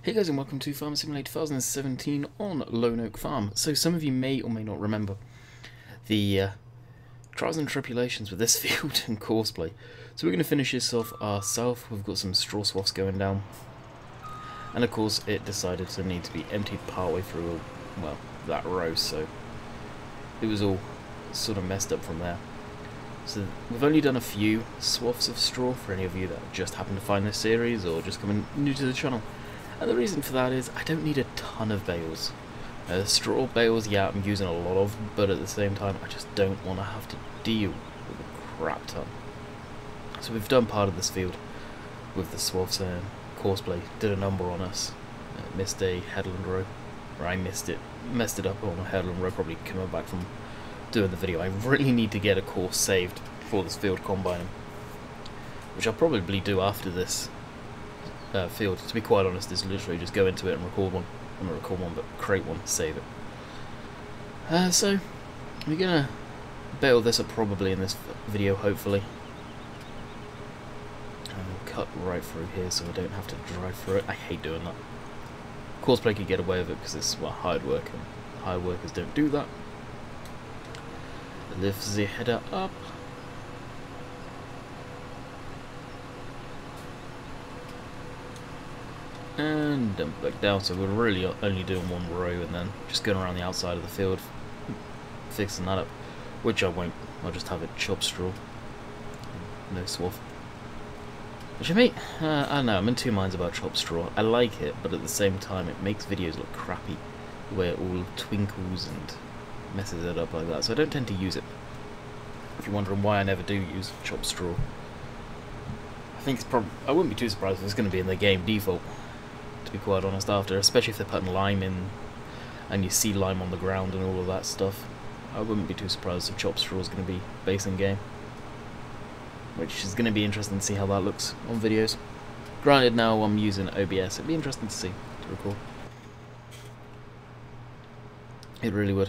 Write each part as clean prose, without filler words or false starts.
Hey guys, and welcome to Farm Simulator 2017 on Lone Oak Farm. So some of you may or may not remember the trials and tribulations with this field and courseplay. So we're going to finish this off ourselves. We've got some straw swaths going down. And of course it decided to need to be emptied partway through, well, that row, so it was all sort of messed up from there. So we've only done a few swaths of straw for any of you that just happen to find this series or just coming new to the channel. And the reason for that is I don't need a ton of bales. Straw bales, yeah, I'm using a lot of, but at the same time I just don't want to have to deal with a crap ton. So we've done part of this field with the swaths and courseplay did a number on us. Missed a headland row, or I messed it up on a headland row, probably coming back from doing the video. I really need to get a course saved for this field combining, which I'll probably do after this field. To be quite honest, is literally just go into it and record one. I'm not record one, but create one, save it. So we're gonna bale this up probably in this video, hopefully. And we'll cut right through here so I don't have to drive through it. I hate doing that. Courseplay could get away with it because it's hard work, and hard workers don't do that. Lift the header up. And dump back down, so we're really only doing one row and then just going around the outside of the field fixing that up, which I won't. I'll just have it chopped straw, no swath. Which I don't know, I'm in two minds about chopped straw. I like it, but at the same time it makes videos look crappy the way it all twinkles and messes it up like that, so I don't tend to use it. If you're wondering why I never do use chopped straw, I think it's I wouldn't be too surprised if it's going to be in the game default, to be quite honest, after, especially if they're putting lime in and you see lime on the ground and all of that stuff. I wouldn't be too surprised if chopped straw is going to be base in game, which is going to be interesting to see how that looks on videos. Granted, now I'm using OBS, it'd be interesting to see, to record. It really would.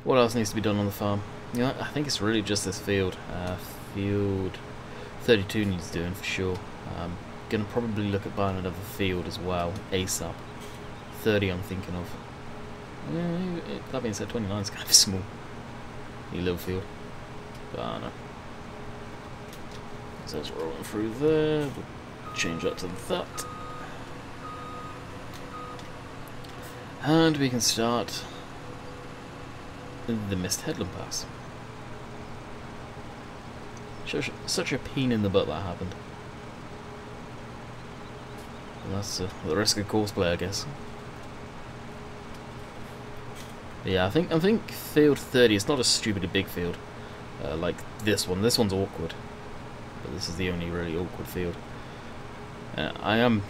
What else needs to be done on the farm? You know, I think it's really just this field. Field 32 needs doing for sure. I'm gonna probably look at buying another field as well, ASAP. 30 I'm thinking of. That being said, 29 is kind of small. A little field, but I don't know. So it's rolling through there. We'll change that to that, and we can start the missed headland pass. Such a pain in the butt that happened. And that's the risk of courseplay, I guess. But yeah, I think field 30 is not a stupidly big field like this one. This one's awkward, but this is the only really awkward field. I am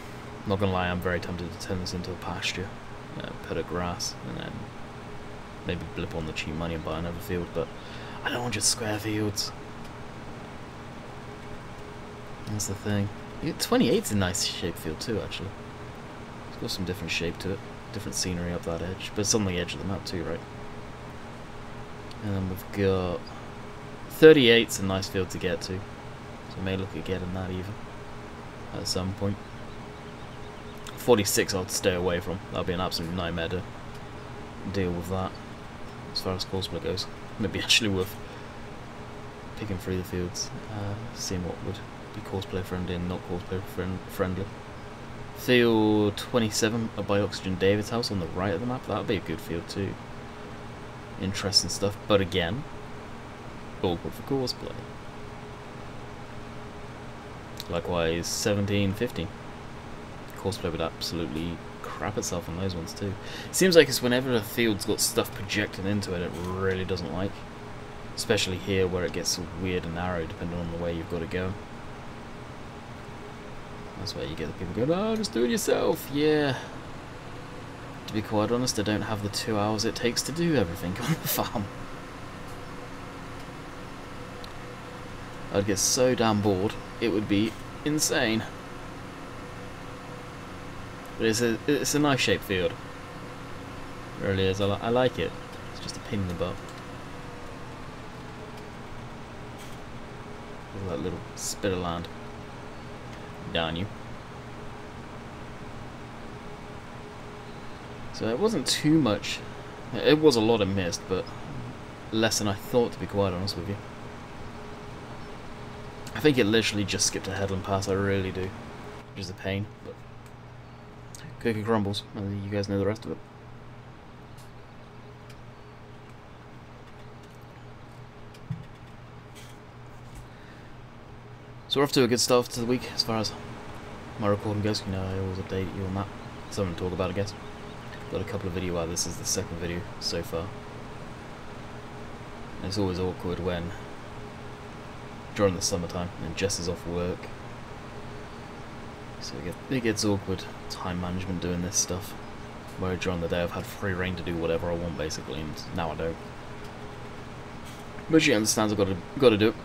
not gonna lie, I'm very tempted to turn this into a pasture, put a grass, and then maybe blip on the cheap money and buy another field, but I don't want just square fields. That's the thing. 28's a nice shaped field too, actually. It's got some different shape to it, different scenery up that edge, but it's on the edge of the map too, right? And then we've got 38's a nice field to get to, so we may look at getting that even at some point. 46 I'll stay away from. That'll be an absolute nightmare to deal with that. As far as courseplay goes, maybe actually worth picking through the fields, seeing what would be courseplay friendly and not courseplay friendly. Field 27 up by Oxygen David's house on the right of the map, that would be a good field too. Interesting stuff, but again, awkward for courseplay. Likewise, 17, 15. Courseplay would absolutely crap itself on those ones too. It seems like it's whenever a field's got stuff projected into it, it really doesn't like. Especially here where it gets weird and narrow depending on the way you've got to go. That's where you get the people going, oh, just do it yourself. Yeah. To be quite honest, I don't have the 2 hours it takes to do everything on the farm. I'd get so damn bored, it would be insane. But it's a nice shaped field. It really is. I like it. It's just a pain in the butt. Look at that little spit of land. Darn you. So it wasn't too much. It was a lot of mist, but less than I thought, to be quite honest with you. I think it literally just skipped a headland pass, I really do. Which is a pain, but cookie crumbles. You guys know the rest of it. So we're off to a good start to the week as far as my recording goes. You know, I always update you on that. Something to talk about, I guess. Got a couple of videos out. This is the second video so far. And it's always awkward when during the summertime and Jess is off work. So it gets awkward time management doing this stuff. Where during the day I've had free reign to do whatever I want basically, and now I don't. But she understands I've got to do it.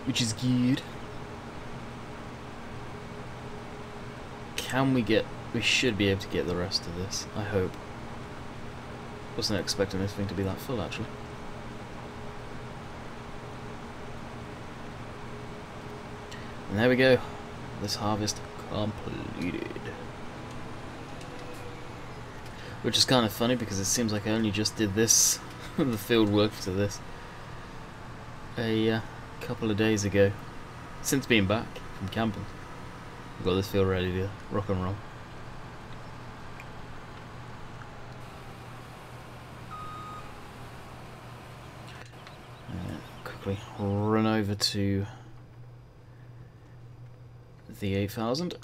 Which is good. We should be able to get the rest of this, I hope. Wasn't expecting this thing to be that full, actually. And there we go. This harvest completed. Which is kind of funny because it seems like I only just did this, the field work to this, a couple of days ago. Since being back from camping. I've got this field ready to rock and roll. Quickly run over to the 8000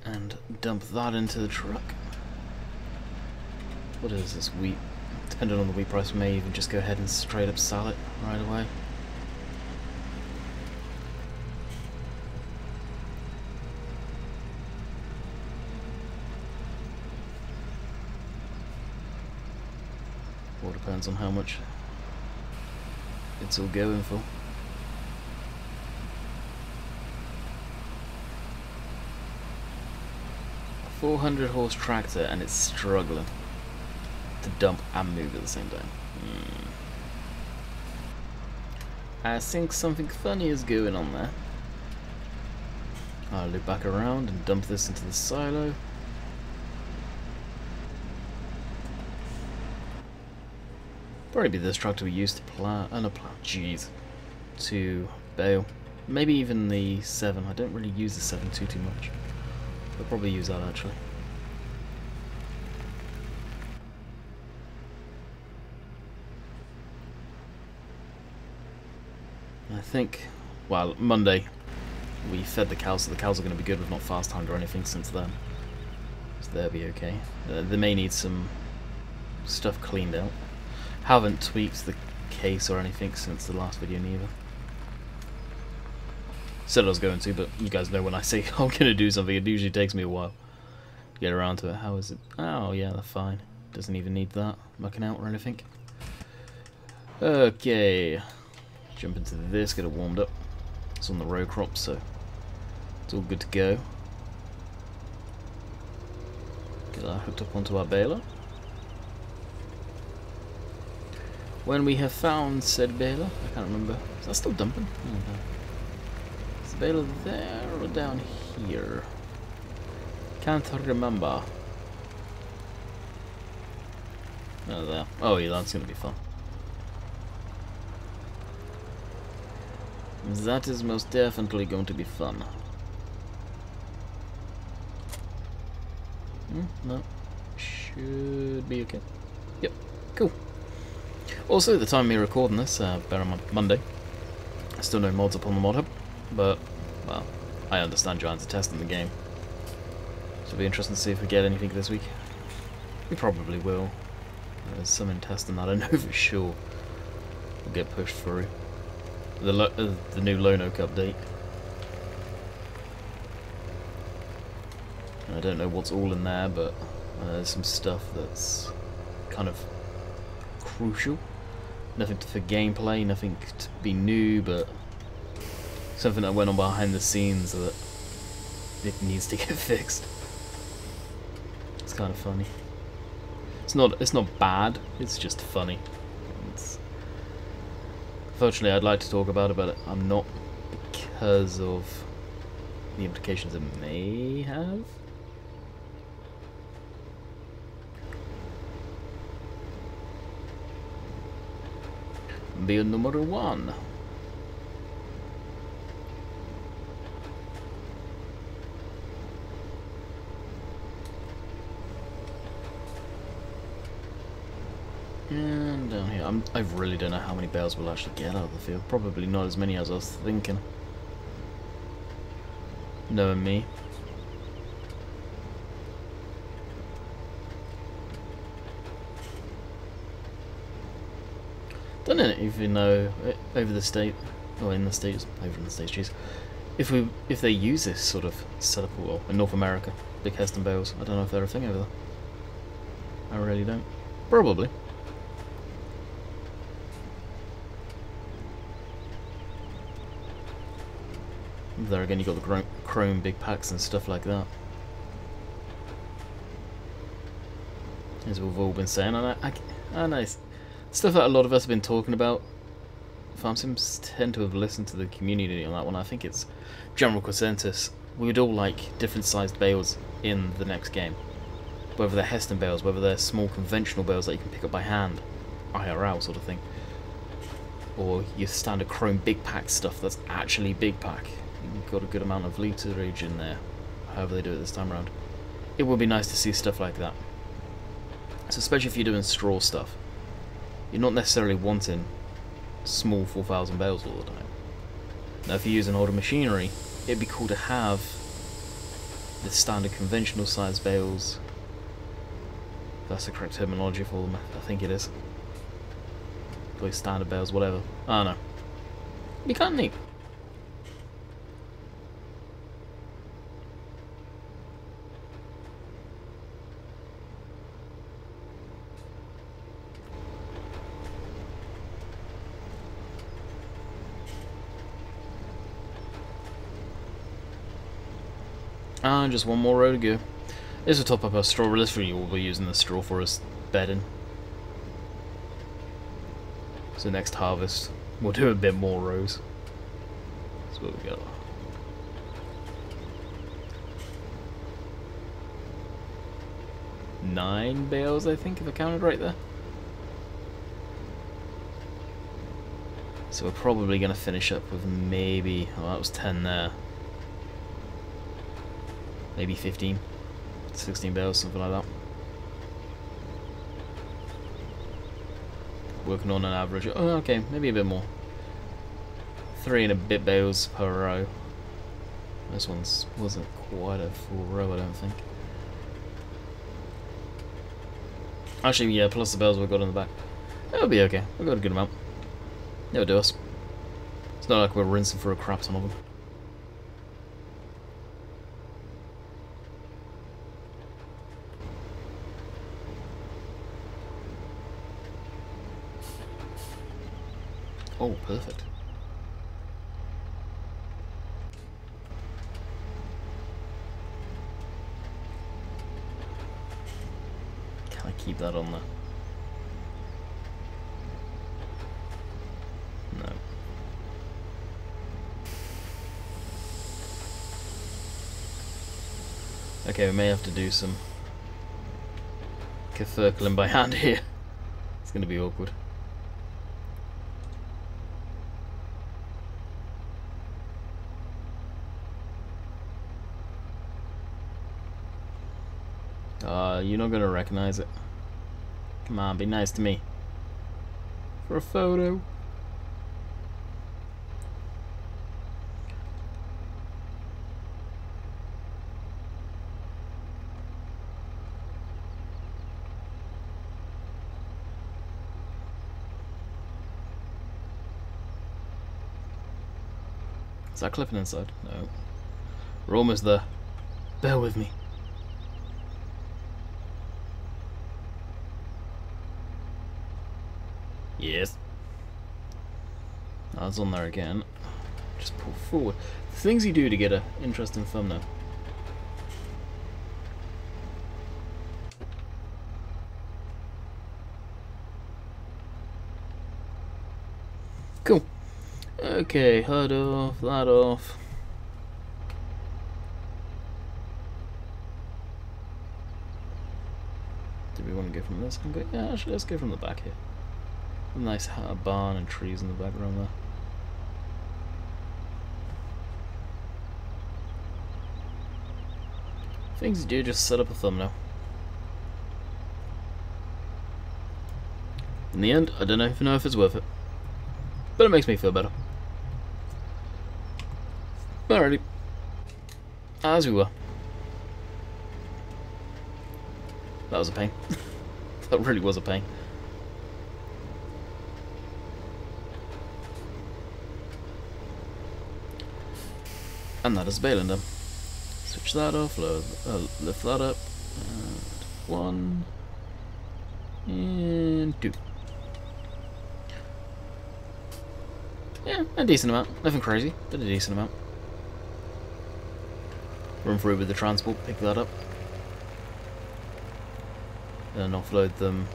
and dump that into the truck. What is this wheat? Depending on the wheat price, we may even just go ahead and straight up sell it right away. All depends on how much it's all going for. A 400 horse tractor and it's struggling to dump and move at the same time. I think something funny is going on there. I'll loop back around and dump this into the silo. Probably be this tractor we used to plow, to bale. Maybe even the 7. I don't really use the 7 too much. I'll probably use that actually. I think, well, Monday we fed the cows, so the cows are going to be good. We've not fast timed or anything since then, so they'll be okay. They may need some stuff cleaned out. Haven't tweaked the case or anything since the last video neither. Said I was going to, but you guys know when I say I'm going to do something, it usually takes me a while to get around to it. How is it? Oh yeah, they're fine. Doesn't even need that mucking out or anything. Okay. Jump into this, get it warmed up. It's on the row crop, so it's all good to go. Get that hooked up onto our baler. When we have found said baler, I can't remember. Is that still dumping? Oh, no. Is the baler there or down here? Can't remember. Oh, there. Oh, yeah, that's gonna be fun. That is most definitely going to be fun. No. Should be okay. Yep. Cool. Also, at the time of me recording this, bear in mind, Monday, still no mods up on the mod hub, but, well, I understand giants are testing the game. So it'll be interesting to see if we get anything this week. We probably will. There's some in testing that I know for sure will get pushed through. The new Lone Oak update. I don't know what's all in there, but there's some stuff that's kind of crucial. Nothing for gameplay, nothing to be new, but something that went on behind the scenes that it needs to get fixed. It's kind of funny. It's not bad. It's just funny. Fortunately, I'd like to talk about it, but I'm not, because of the implications it may have. Bale number 1. And down here, I really don't know how many bales we'll actually get out of the field. Probably not as many as I was thinking. Knowing me. Don't even know over the state, or in the states, over in the states, jeez. If they use this sort of setup, well, in North America, big Heston bales. I don't know if they're a thing over there. I really don't. Probably. There again, you got the chrome big packs and stuff like that. As we've all been saying, I know stuff that a lot of us have been talking about. Farm sims tend to have listened to the community on that one. I think it's general consensus. We would all like different sized bales in the next game. Whether they're Heston bales, whether they're small conventional bales that you can pick up by hand, IRL sort of thing, or your standard chrome big pack stuff that's actually big pack. You've got a good amount of literage in there, however they do it this time around. It would be nice to see stuff like that. So especially if you're doing straw stuff, you're not necessarily wanting small 4,000 bales all the time. Now if you're using older machinery, it'd be cool to have the standard conventional size bales. That's the correct terminology for them, I think it is. Probably standard bales, whatever. I don't know. It'd be kind of neat. And just one more row to go. This will top up our straw. Literally, we'll be using the straw for us bedding. So next harvest, we'll do a bit more rows. That's what we got. Nine bales, I think, if I counted right there. So we're probably going to finish up with maybe, oh, that was 10 there. Maybe 15, 16 bales, something like that. Working on an average, oh okay, maybe a bit more. 3 and a bit bales per row. This one's wasn't quite a full row, I don't think. Actually, yeah, plus the bales we've got in the back. That'll be okay, we've got a good amount. It'll do us. It's not like we're rinsing for a crap ton of them. Oh, perfect. Can I keep that on there? No. Okay, we may have to do some circling by hand here. It's going to be awkward. You're not gonna recognize it. Come on, be nice to me. For a photo. Is that clipping inside? No. We're almost there. Bear with me. Yes. That's on there again. Just pull forward. The things you do to get an interesting thumbnail. Cool. Okay, herd off, that off. Do we want to go from this? Yeah, actually, let's go from the back here. A nice barn and trees in the background there. Things you do, just set up a thumbnail. In the end, I don't even know if it's worth it, but it makes me feel better. Alrighty, as we were. That was a pain. That really was a pain. And that is Bale done. Switch that off, lift that up. And 1 and 2. Yeah, a decent amount. Nothing crazy, but a decent amount. Run through with the transport, pick that up. And offload them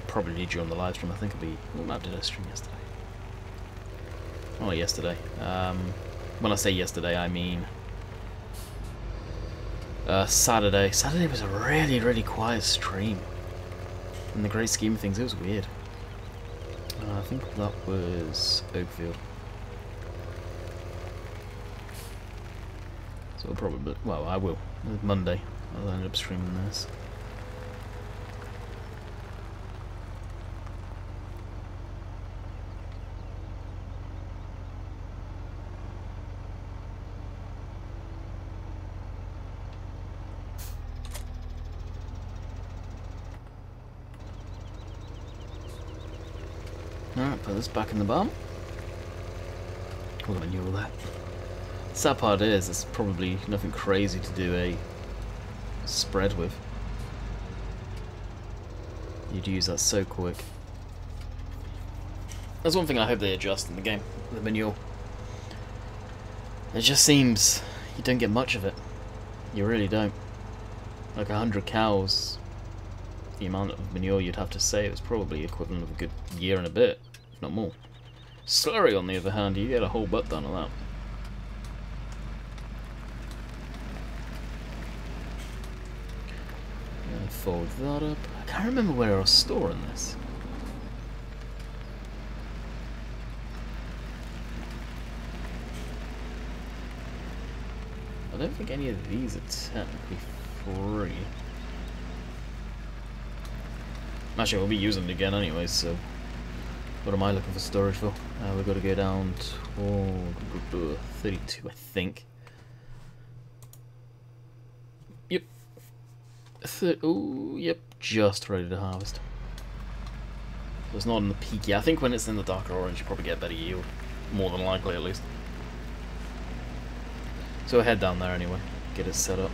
probably during the live stream. I think it'll be... What map did I stream yesterday? Oh, yesterday. When I say yesterday, I mean... Saturday. Saturday was a really, really quiet stream. In the great scheme of things, it was weird. I think that was Oakfield. So I'll probably... Well, I will. Monday. I'll end up streaming this. Alright, put this back in the barn. We're gonna do all that. The sad part is, it's probably nothing crazy to do a spread with. You'd use that so quick. That's one thing I hope they adjust in the game, the manure. It just seems you don't get much of it. You really don't. Like 100 cows, the amount of manure you'd have to save is probably equivalent of a good year and a bit, if not more. Slurry, on the other hand, you get a whole butt done of that. And fold that up. I can't remember where I was storing this. I don't think any of these are technically free. Actually, we'll be using it again anyway, so... What am I looking for storage for? We've got to go down to 32, I think. Yep. Ooh, yep, just ready to harvest. So it's not in the peak yet. I think when it's in the darker orange, you probably get better yield. More than likely, at least. So we'll head down there anyway, get it set up.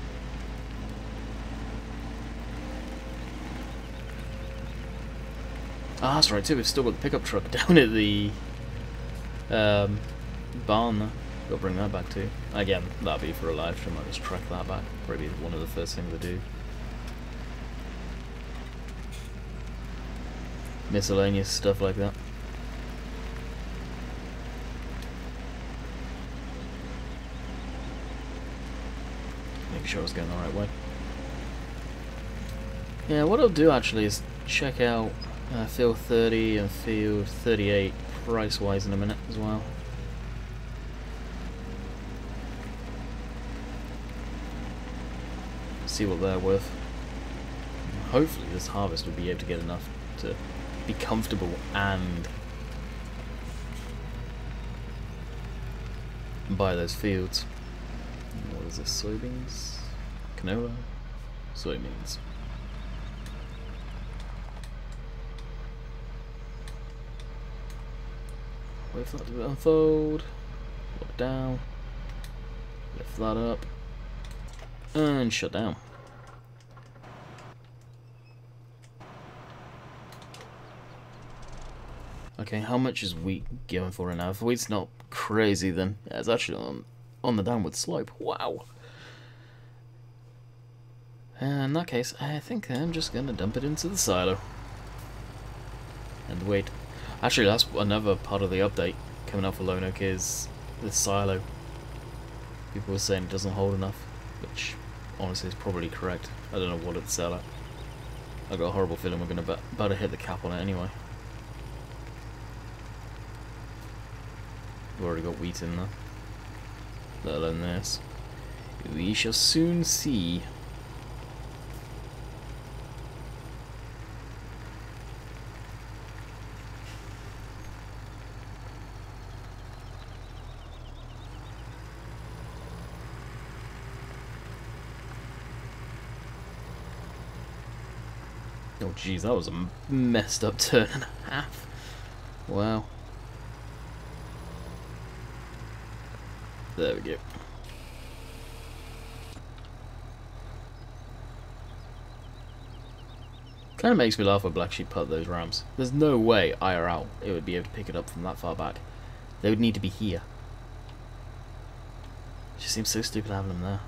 Ah, that's right too, we've still got the pickup truck down at the barn there. Gotta bring that back too. Again, that'll be for a live stream, I'll just track that back. Probably one of the first things I do. Miscellaneous stuff like that. Make sure I was going the right way. Yeah, what I'll do actually is check out field 30 and field 38 price-wise in a minute as well. See what they're worth. Hopefully this harvest will be able to get enough to be comfortable and buy those fields. What is this? Soybeans? Canola? Soybeans. Wait for that to unfold. Look down. Lift that up. And shut down. Okay, how much is wheat going for right now? If wheat's not crazy, then yeah, it's actually on the downward slope. Wow. In that case, I think I'm just gonna dump it into the silo. And wait. Actually, that's another part of the update. coming out for Lone Oak is the silo. People were saying it doesn't hold enough, which honestly is probably correct. I don't know what it'd sell at. I got a horrible feeling we're going to about to hit the cap on it anyway. We've already got wheat in there, let alone this. We shall soon see. Oh jeez, that was a messed up turn and a half. Wow. There we go. Kind of makes me laugh when Black Sheep put those rams. There's no way IRL it would be able to pick it up from that far back. They would need to be here. It just seems so stupid having them there.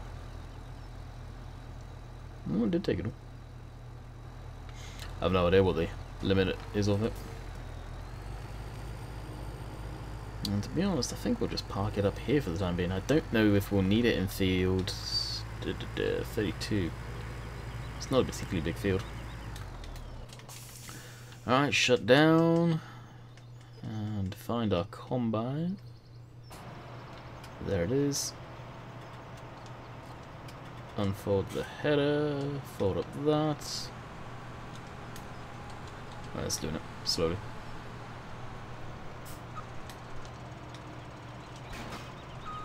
Oh, it did take it all. I have no idea what the limit is of it. And to be honest, I think we'll just park it up here for the time being. I don't know if we'll need it in field 32. It's not a particularly big field. Alright, shut down. And find our combine. There it is. Unfold the header. Fold up that. Right, let's do it slowly.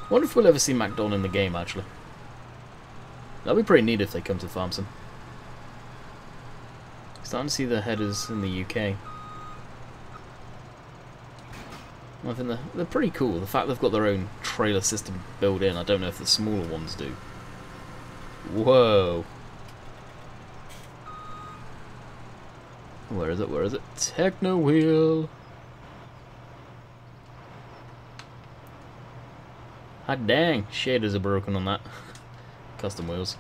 Wonder if we'll ever see MacDon in the game, actually. That'd be pretty neat if they come to Farmson. Starting to see the headers in the UK. I think they're pretty cool. The fact they've got their own trailer system built in, I don't know if the smaller ones do. Whoa. Where is it? Where is it? Techno wheel. Hot dang, shaders are broken on that. Custom wheels.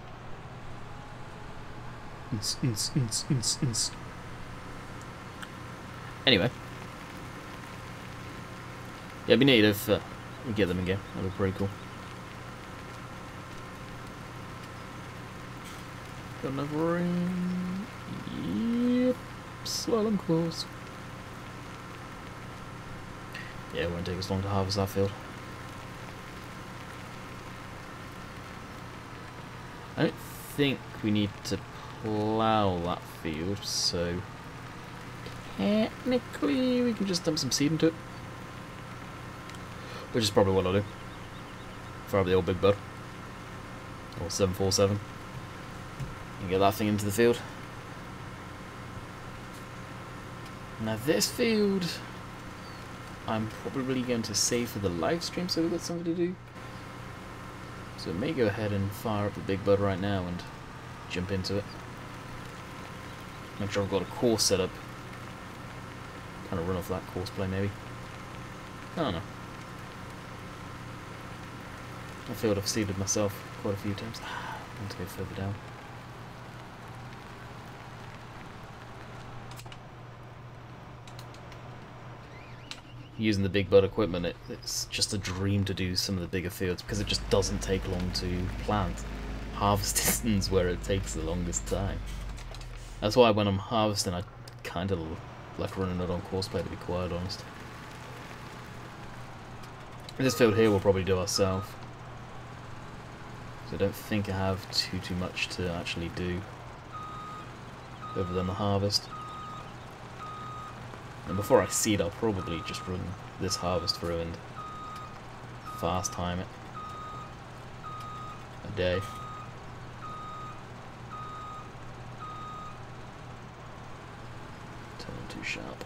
Anyway. Yeah, it'd be neat if we get them again. That'd be pretty cool. Got another ring. Yep. Slalom course. Yeah, it won't take us long to harvest that field. I don't think we need to plough that field, so technically we can just dump some seed into it. Which is probably what I'll do. Fire up the old Big Bud. Or 747. And get that thing into the field. Now this field, I'm probably going to save for the live stream so we've got something to do. So I may go ahead and fire up the Big Bud right now and jump into it. Make sure I've got a course set up. Kind of run off that course play maybe. I don't know. I feel I've seeded myself quite a few times. I want to go further down. Using the Big Bud equipment, it's just a dream to do some of the bigger fields because it just doesn't take long to plant. Harvesting's where it takes the longest time. That's why when I'm harvesting I kind of like running it on courseplay, to be quite honest. This field here we'll probably do ourselves. So I don't think I have too much to actually do other than the harvest. And before I seed, I'll probably just run this harvest through and fast time it a day. Turn too sharp.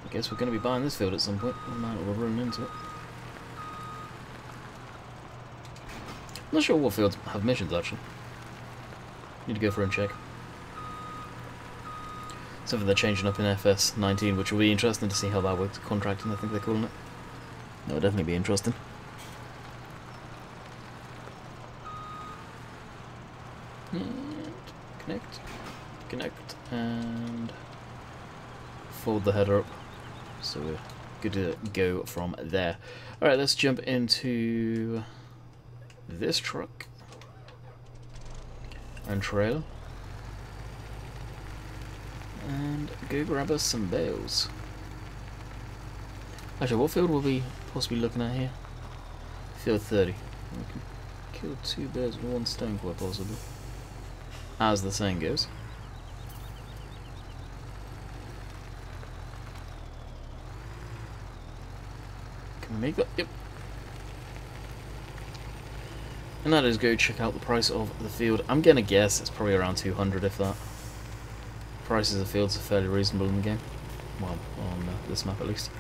I guess we're going to be buying this field at some point. We might as well run into it. I'm not sure what fields have missions, actually. Need to go through and check. Something they're changing up in FS19, which will be interesting to see how that works. Contracting, I think they're calling it. That would definitely be interesting. And connect. connect and fold the header up, so we're good to go from there. Alright, let's jump into this truck and trailer and go grab us some bales. Actually, what field will we possibly looking at here? Field 30. We can kill 2 birds with 1 stone quite possibly, as the saying goes. Can we make that? Yep. And that is go check out the price of the field. I'm gonna guess it's probably around 200 if that. Prices of fields are fairly reasonable in the game. Well, on this map at least.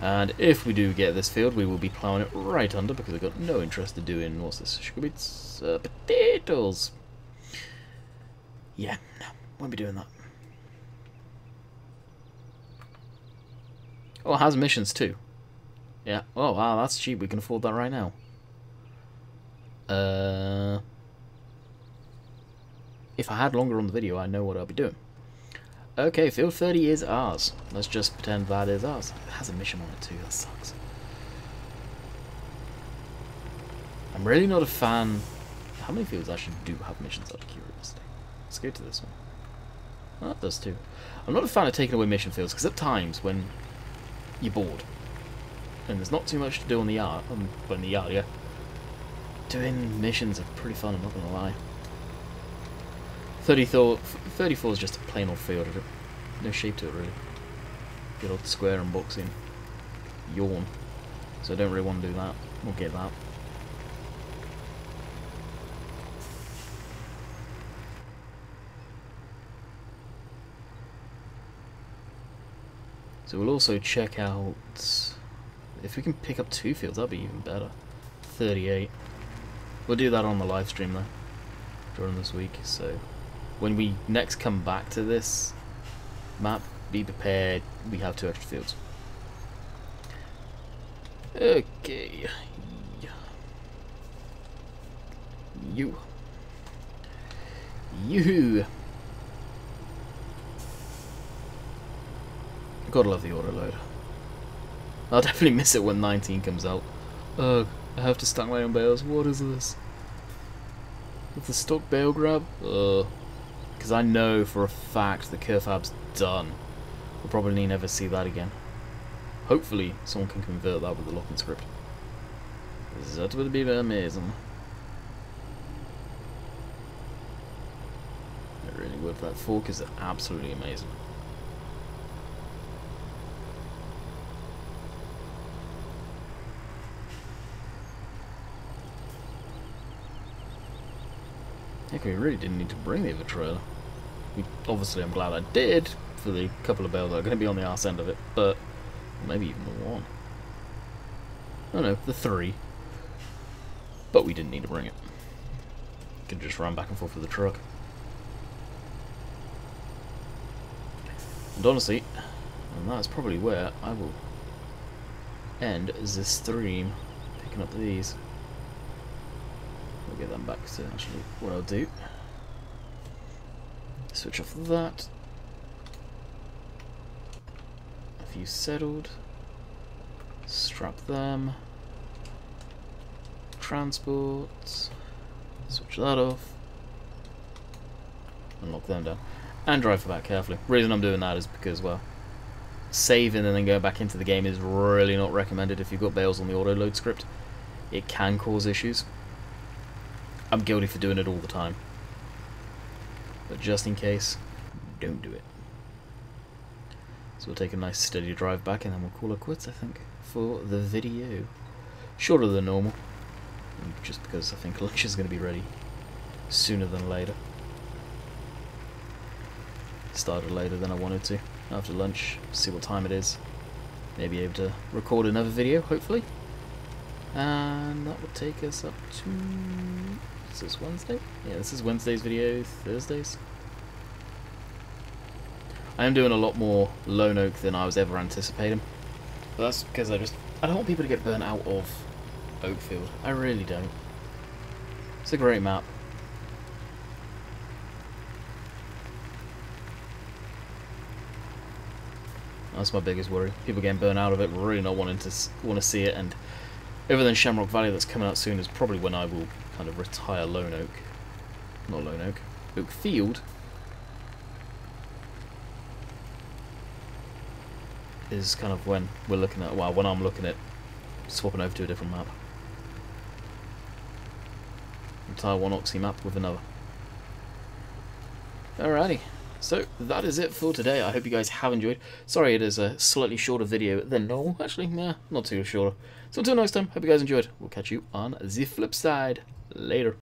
And if we do get this field, we will be ploughing it right under because I've got no interest in doing, what's this, sugar beets? Potatoes! Yeah, no, won't be doing that. Oh, it has missions too. Yeah, oh wow, that's cheap, we can afford that right now. If I had longer on the video, I know what I'll be doing. Okay, field 30 is ours. Let's just pretend that is ours. It has a mission on it too, that sucks. I'm really not a fan. How many fields actually do have missions out of curiosity? Let's go to this one. Oh, that does too. I'm not a fan of taking away mission fields, because at times when you're bored, and there's not too much to do on the yard, yeah. Doing missions are pretty fun, I'm not going to lie. 34 is just a plain old field. No shape to it really. Good old square and boxing. Yawn. So I don't really want to do that. We'll get that. So we'll also check out if we can pick up 2 fields, that'd be even better. 38. We'll do that on the live stream though during this week, so when we next come back to this map, be prepared, we have 2 extra fields. Okay. You. Gotta love the auto load. I'll definitely miss it when 19 comes out. I have to stack my own bales. What is this? With the stock bale grab? Because I know for a fact the Kerfab's done. We'll probably never see that again. Hopefully someone can convert that with the locking script. That would be amazing. It really would. That fork is absolutely amazing. Heck, we really didn't need to bring the other trailer. Obviously, I'm glad I did for the couple of bales that are going to be on the arse end of it, but maybe even the 1. Oh no, the 3. But we didn't need to bring it. Could just run back and forth with the truck. And honestly, and that's probably where I will end this stream, picking up these. We'll get them back to actually what I'll do. Switch off that. A few settled. Strap them. Transport. Switch that off. And lock them down. And drive back carefully. The reason I'm doing that is because, well, saving and then going back into the game is really not recommended if you've got bales on the auto load script. It can cause issues. I'm guilty for doing it all the time. But just in case, don't do it. So we'll take a nice steady drive back and then we'll call it quits, I think, for the video. Shorter than normal. Just because I think lunch is going to be ready sooner than later. Started later than I wanted to. After lunch, see what time it is. Maybe able to record another video, hopefully. And that would take us up to... Is this Wednesday? Yeah, this is Wednesday's video, Thursdays. I am doing a lot more Lone Oak than I was ever anticipating. But that's because I don't want people to get burnt out of Oakfield. I really don't. It's a great map. That's my biggest worry. People getting burnt out of it, really not wanting to see it, and other than Shamrock Valley that's coming out soon is probably when I will kind of retire Lone Oak. Not Lone Oak. Oak Field is kind of when we're looking at, well, when I'm looking at swapping over to a different map. Entire one Oxy map with another. Alrighty, so that is it for today. I hope you guys have enjoyed. Sorry it is a slightly shorter video than normal. Actually, nah, not too shorter. So until next time, hope you guys enjoyed. We'll catch you on the flip side. Later.